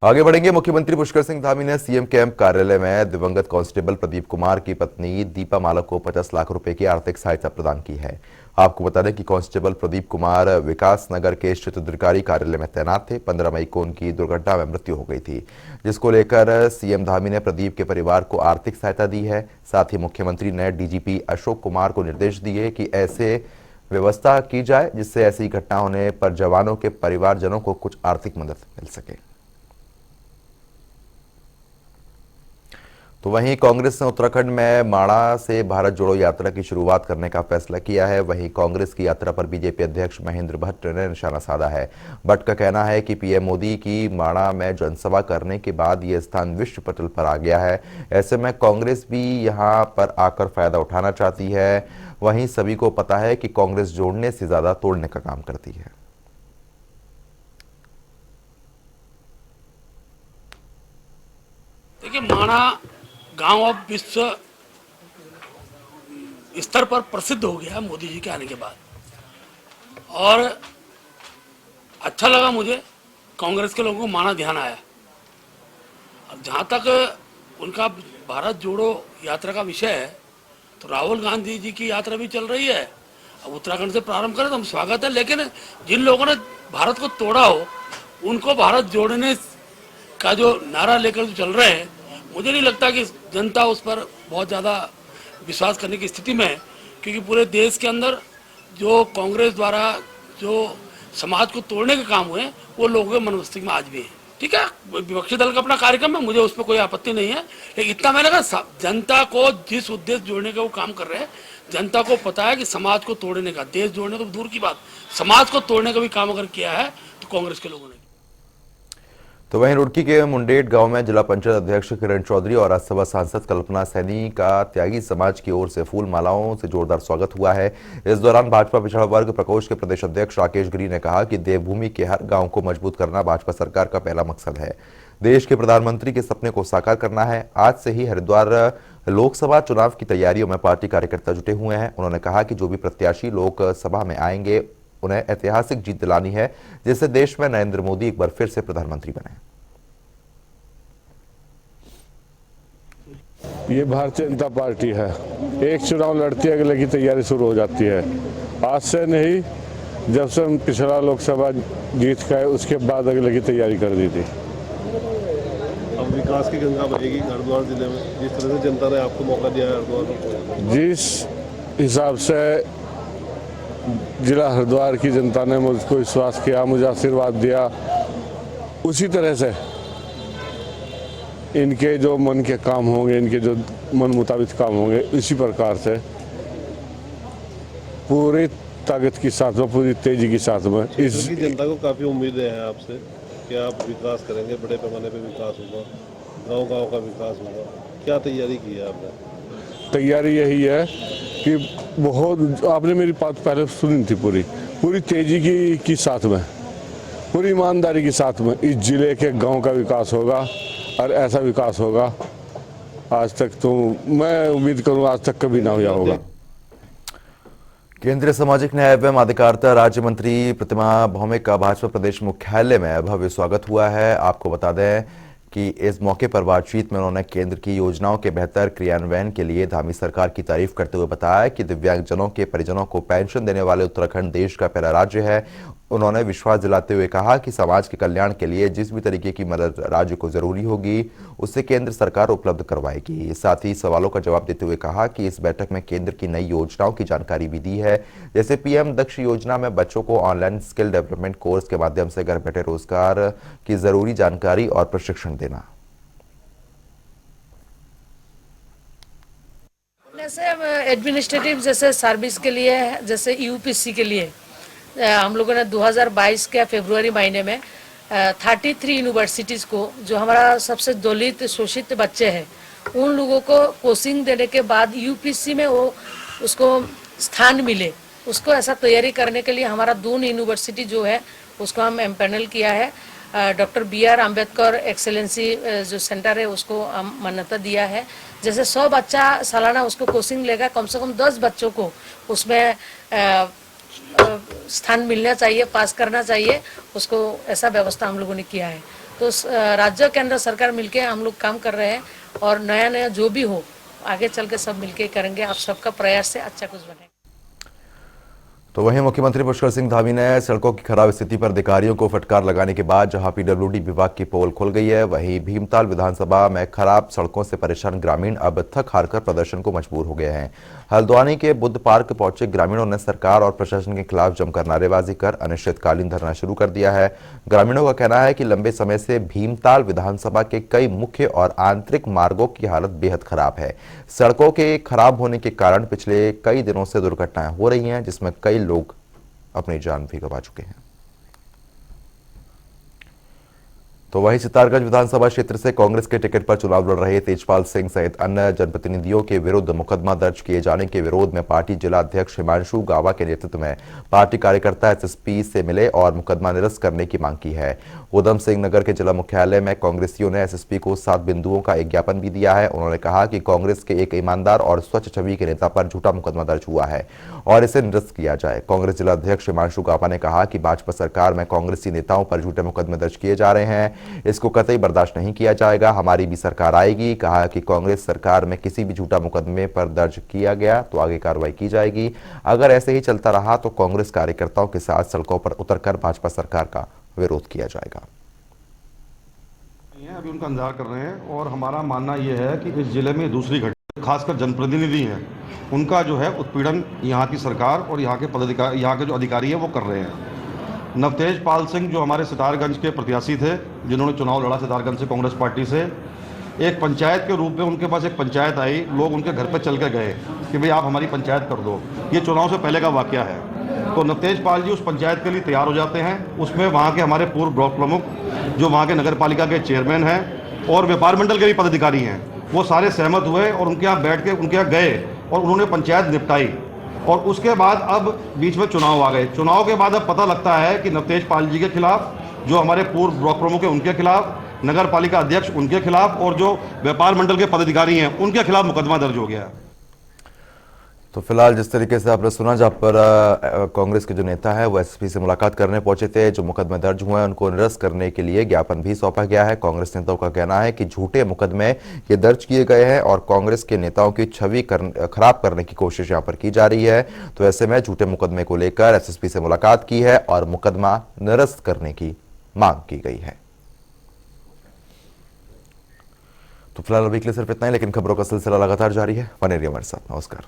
आगे बढ़ेंगे। मुख्यमंत्री पुष्कर सिंह धामी ने सीएम कैंप कार्यालय में दिवंगत कांस्टेबल प्रदीप कुमार की पत्नी दीपा मालक को 50 लाख रुपए की आर्थिक सहायता प्रदान की है। आपको बता दें कि कांस्टेबल प्रदीप कुमार विकास नगर के स्थित अधिकारी कार्यालय में तैनात थे। 15 मई को उनकी दुर्घटना में मृत्यु हो गई थी, जिसको लेकर सीएम धामी ने प्रदीप के परिवार को आर्थिक सहायता दी है। साथ ही मुख्यमंत्री ने डीजीपी अशोक कुमार को निर्देश दिए कि ऐसे व्यवस्था की जाए जिससे ऐसी घटना होने पर जवानों के परिवारजनों को कुछ आर्थिक मदद मिल सके। तो वहीं कांग्रेस ने उत्तराखंड में माणा से भारत जोड़ो यात्रा की शुरुआत करने का फैसला किया है। वहीं कांग्रेस की यात्रा पर बीजेपी अध्यक्ष महेंद्र भट्ट ने निशाना साधा है। भट्ट का कहना है कि पीएम मोदी की माणा में जनसभा करने के बाद यह स्थान विश्व पटल पर आ गया है। ऐसे में कांग्रेस भी यहां पर आकर फायदा उठाना चाहती है। वहीं सभी को पता है कि कांग्रेस जोड़ने से ज्यादा तोड़ने का काम करती है। देखिए, माणा गांव अब विश्व स्तर पर प्रसिद्ध हो गया मोदी जी के आने के बाद, और अच्छा लगा मुझे कांग्रेस के लोगों को माणा ध्यान आया। और जहां तक उनका भारत जोड़ो यात्रा का विषय है, तो राहुल गांधी जी की यात्रा भी चल रही है। अब उत्तराखंड से प्रारंभ करें तो हम स्वागत है, लेकिन जिन लोगों ने भारत को तोड़ा हो उनको भारत जोड़ने का जो नारा लेकर जो चल रहे हैं, मुझे नहीं लगता कि जनता उस पर बहुत ज़्यादा विश्वास करने की स्थिति में है, क्योंकि पूरे देश के अंदर जो कांग्रेस द्वारा जो समाज को तोड़ने के काम हुए वो लोगों के मन मस्तिष्क में आज भी है। ठीक है, विपक्षी दल का अपना कार्यक्रम है, मुझे उस पर कोई आपत्ति नहीं है, लेकिन इतना मैंने कहा जनता को जिस उद्देश्य जोड़ने का वो काम कर रहे हैं, जनता को पता है कि समाज को तोड़ने का, देश जोड़ने तो दूर की बात, समाज को तोड़ने का भी काम अगर किया है तो कांग्रेस के लोगों ने। तो वहीं रुड़की के मुंडेट गांव में जिला पंचायत अध्यक्ष किरण चौधरी और राज्यसभा सांसद कल्पना सैनी का त्यागी समाज की ओर से फूल मालाओं से जोरदार स्वागत हुआ है। इस दौरान भाजपा पिछड़ा वर्ग प्रकोष्ठ के प्रदेश अध्यक्ष राकेश गिरी ने कहा कि देवभूमि के हर गांव को मजबूत करना भाजपा सरकार का पहला मकसद है। देश के प्रधानमंत्री के सपने को साकार करना है। आज से ही हरिद्वार लोकसभा चुनाव की तैयारियों में पार्टी कार्यकर्ता जुटे हुए हैं। उन्होंने कहा कि जो भी प्रत्याशी लोकसभा में आएंगे उन्हें ऐतिहासिक जीत दिलानी है, जिससे देश में नरेंद्र मोदी एक बार फिर से प्रधानमंत्री बने। ये भारतीय जनता पार्टी है, एक चुनाव लड़ती है अगले की तैयारी शुरू हो जाती है। आज से नहीं, जब से हम पिछड़ा लोकसभा जीत गए उसके बाद अगले की तैयारी कर दी थी। अब विकास की गंगा बहेगी हरिद्वार जिले में, जिस तरह से जनता ने आपको मौका दिया है हरिद्वार में। जिस हिसाब से जिला हरिद्वार की जनता ने मुझको विश्वास किया, मुझे आशीर्वाद दिया, उसी तरह से इनके जो मन के काम होंगे, इनके जो मन मुताबिक काम होंगे, इसी प्रकार से पूरी ताकत के साथ में, पूरी तेजी के साथ में इस जनता को काफ़ी उम्मीदें हैं आपसे कि आप विकास करेंगे, बड़े पैमाने पे विकास होगा, गांव-गांव का विकास होगा। क्या तैयारी की है आपने? तैयारी यही है कि बहुत, आपने मेरी बात पहले सुनी थी, पूरी तेजी की साथ में, पूरी ईमानदारी के साथ में इस जिले के गांव का विकास होगा, और ऐसा विकास होगा आज तक तो मैं उम्मीद करूंगा आज तक कभी ना हुआ होगा। केंद्रीय सामाजिक न्याय एवं अधिकारिता राज्य मंत्री प्रतिमा भौमिक का भाजपा प्रदेश मुख्यालय में भव्य स्वागत हुआ है। आपको बता दें कि इस मौके पर बातचीत में उन्होंने केंद्र की योजनाओं के बेहतर क्रियान्वयन के लिए धामी सरकार की तारीफ करते हुए बताया कि दिव्यांगजनों के परिजनों को पेंशन देने वाले उत्तराखंड देश का पहला राज्य है। उन्होंने विश्वास दिलाते हुए कहा कि समाज के कल्याण के लिए जिस भी तरीके की मदद राज्य को जरूरी होगी उससे केंद्र सरकार उपलब्ध करवाएगी। साथ ही सवालों का जवाब देते हुए कहा कि इस बैठक में केंद्र की नई योजनाओं की जानकारी भी दी है, जैसे पीएम दक्ष योजना में बच्चों को ऑनलाइन स्किल डेवलपमेंट कोर्स के माध्यम से घर बैठे रोजगार की जरूरी जानकारी और प्रशिक्षण देना। जैसे एडमिनिस्ट्रेटिव जैसे सर्विस के लिए, जैसे यूपीसी के लिए हम लोगों ने 2022 के फरवरी महीने में 33 यूनिवर्सिटीज़ को, जो हमारा सबसे दलित शोषित बच्चे हैं, उन लोगों को कोचिंग देने के बाद यूपीसी में वो उसको स्थान मिले, उसको ऐसा तैयारी करने के लिए हमारा 2 यूनिवर्सिटी जो है उसको हम एम्पैनल किया है। डॉक्टर BR अम्बेडकर एक्सेलेंसी जो सेंटर है उसको हम मान्यता दिया है। जैसे 100 बच्चा सालाना उसको कोचिंग लेगा, कम से कम 10 बच्चों को उसमें स्थान मिलना चाहिए, पास करना चाहिए उसको, ऐसा व्यवस्था हम लोगों ने किया है। तो राज्य केंद्र सरकार मिलके हम लोग काम कर रहे हैं और नया नया जो भी हो आगे चल के सब मिलके करेंगे। आप सबका प्रयास से अच्छा कुछ बनेगा। तो वहीं मुख्यमंत्री पुष्कर सिंह धामी ने सड़कों की खराब स्थिति पर अधिकारियों को फटकार लगाने के बाद जहां पीडब्ल्यूडी विभाग की पोल खुल गई है, वहीं भीमताल विधानसभा में खराब सड़कों से परेशान ग्रामीण अब थक हारकर प्रदर्शन को मजबूर हो गए हैं। हल्द्वानी के बुद्ध पार्क पहुंचे ग्रामीणों ने सरकार और प्रशासन के खिलाफ जमकर नारेबाजी कर अनिश्चितकालीन धरना शुरू कर दिया है। ग्रामीणों का कहना है कि लंबे समय से भीमताल विधानसभा के कई मुख्य और आंतरिक मार्गों की हालत बेहद खराब है। सड़कों के खराब होने के कारण पिछले कई दिनों से दुर्घटनाएं हो रही हैं, जिसमें कई लोग अपनी जान भी गंवा चुके हैं। तो वहीं सितारगंज विधानसभा क्षेत्र से कांग्रेस के टिकट पर चुनाव लड़ रहे तेजपाल सिंह सहित अन्य जनप्रतिनिधियों के विरुद्ध मुकदमा दर्ज किए जाने के विरोध में पार्टी जिला अध्यक्ष हिमांशु गावा के नेतृत्व में पार्टी कार्यकर्ता एसएसपी से मिले और मुकदमा निरस्त करने की मांग की है। उधम सिंह नगर के जिला मुख्यालय में कांग्रेसियों ने एसएसपी को 7 बिंदुओं का एक ज्ञापन भी दिया है। उन्होंने कहा कि कांग्रेस के एक ईमानदार और स्वच्छ छवि के नेता पर झूठा मुकदमा दर्ज हुआ है और इसे निरस्त किया जाए। कांग्रेस जिला अध्यक्ष हिमांशु गावा ने कहा कि भाजपा सरकार में कांग्रेसी नेताओं पर झूठे मुकदमे दर्ज किए जा रहे हैं, इसको कतई बर्दाश्त नहीं किया जाएगा। हमारी भी सरकार आएगी। कहा कि कांग्रेस सरकार में किसी भी झूठा मुकदमे पर दर्ज किया गया तो आगे कार्रवाई की जाएगी। अगर ऐसे ही चलता रहा तो कांग्रेस कार्यकर्ताओं के साथ सड़कों पर उतरकर भाजपा सरकार का विरोध किया जाएगा। अभी उनका इंतजार कर रहे हैं और हमारा मानना यह है कि इस जिले में दूसरी घटना, खासकर जनप्रतिनिधि हैं, उनका जो है उत्पीड़न यहाँ की सरकार और यहाँ के पदाधिकारी, यहाँ के जो अधिकारी हैं वो कर रहे हैं। नवतेज पाल सिंह जो हमारे सितारगंज के प्रत्याशी थे, जिन्होंने चुनाव लड़ा सितारगंज से कांग्रेस पार्टी से, एक पंचायत के रूप में उनके पास एक पंचायत आई, लोग उनके घर पर चल के गए कि भाई आप हमारी पंचायत कर दो। ये चुनाव से पहले का वाकया है। तो नवतेज पाल जी उस पंचायत के लिए तैयार हो जाते हैं। उसमें वहाँ के हमारे पूर्व ब्लॉक प्रमुख, जो वहाँ के नगर पालिका के चेयरमैन हैं और व्यापार मंडल के भी पदाधिकारी हैं, वो सारे सहमत हुए और उनके यहाँ बैठ के उनके यहाँ गए और उन्होंने पंचायत निपटाई। और उसके बाद अब बीच में चुनाव आ गए। चुनाव के बाद अब पता लगता है कि नवतेज पाल जी के खिलाफ, जो हमारे पूर्व ब्लॉक प्रमुख हैं उनके खिलाफ, नगर पालिका अध्यक्ष उनके खिलाफ और जो व्यापार मंडल के पदाधिकारी हैं उनके खिलाफ मुकदमा दर्ज हो गया है। तो फिलहाल जिस तरीके से आपने सुना, जहां पर कांग्रेस के जो नेता है वो एसपी से मुलाकात करने पहुंचे थे, जो मुकदमे दर्ज हुए हैं उनको निरस्त करने के लिए ज्ञापन भी सौंपा गया है। कांग्रेस नेताओं का कहना है कि झूठे मुकदमे ये दर्ज किए गए हैं और कांग्रेस के नेताओं की छवि खराब करने की कोशिश यहां पर की जा रही है। तो ऐसे में झूठे मुकदमे को लेकर एसएसपी से मुलाकात की है और मुकदमा निरस्त करने की मांग की गई है। तो फिलहाल अभी के लिए सिर्फ इतना ही, लेकिन खबरों का सिलसिला लगातार जारी है। बने रहिए हमारे साथ। नमस्कार।